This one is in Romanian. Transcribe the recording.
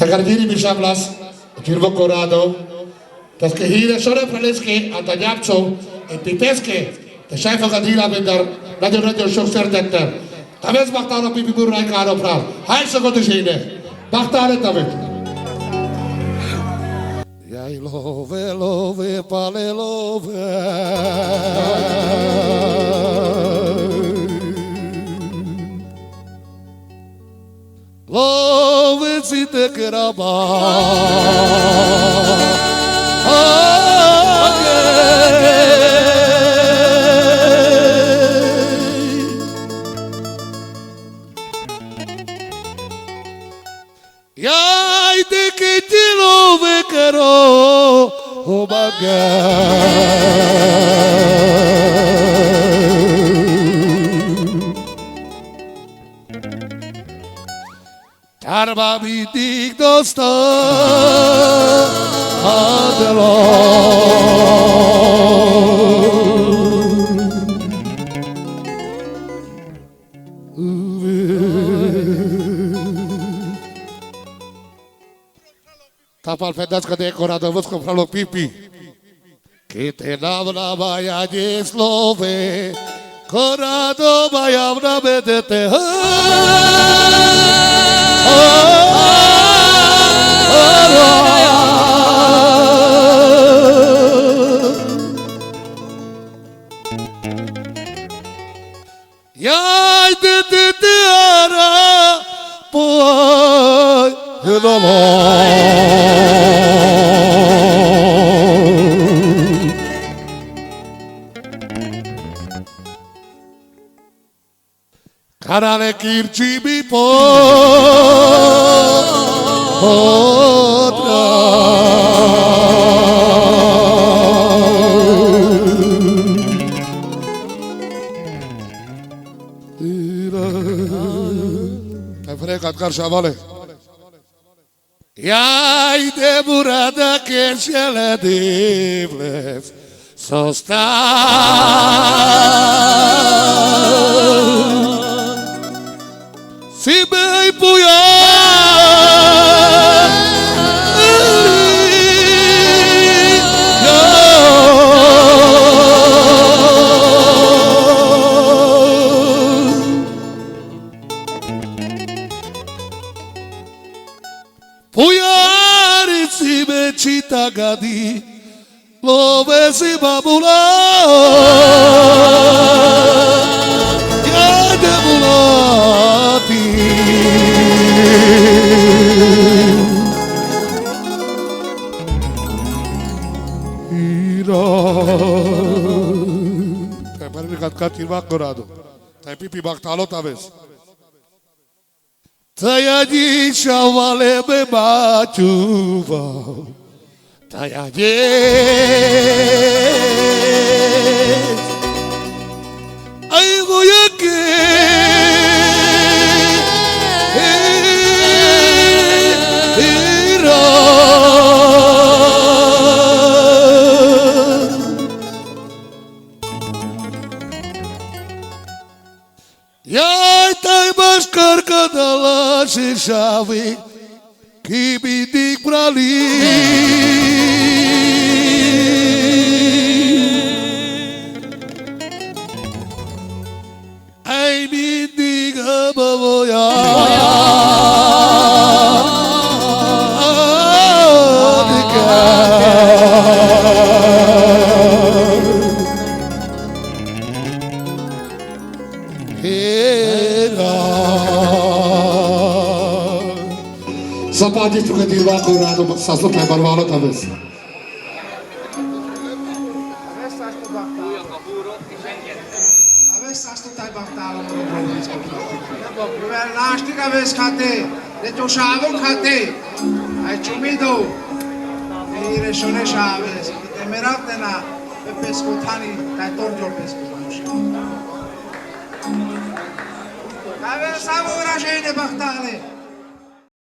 Tagardini Bishablas, Kirvo Corrado, das Gehire Shore Praleski, Antanyapso, Piteske, the Shaifa Gadila Bender, Radio Shoster Detter. Taves Bachtaro Pipi Burai Karo Pra, Haisa Gotishine, Bachtare Tavet. Jai love, pale love. Love si te graba. Yai de que te love quero o Tarba bitik dosta adelo Tapal pedas că decorată văd că fralo pipi Che te lavra baia de slove Corado baia vna bedete Yai de ara poi Carane kirci mi potrà Te fregat carsavale Iai de burada che ce le divles sosta Si bei puia Puiari si be cita gadi lo vesi babula Ya de bulati Ira Te pare cat filmat corado Te pipi bactalo taves Taya di shavale be bachuva Taya di Ai voy que Yai tai bascar cadala se chave que me diga pra ali Ai me diga baboia Sapati tu che ti va corrado, sa sto per barvalo taves. Avessa sto tai battalo no province. Primeiro elástica vez khate, de to shavo khate. Ai chumido. Ire shone shaves. Te meratena pe pescotani, tai torjo pescotani. Avessa ora gente battale.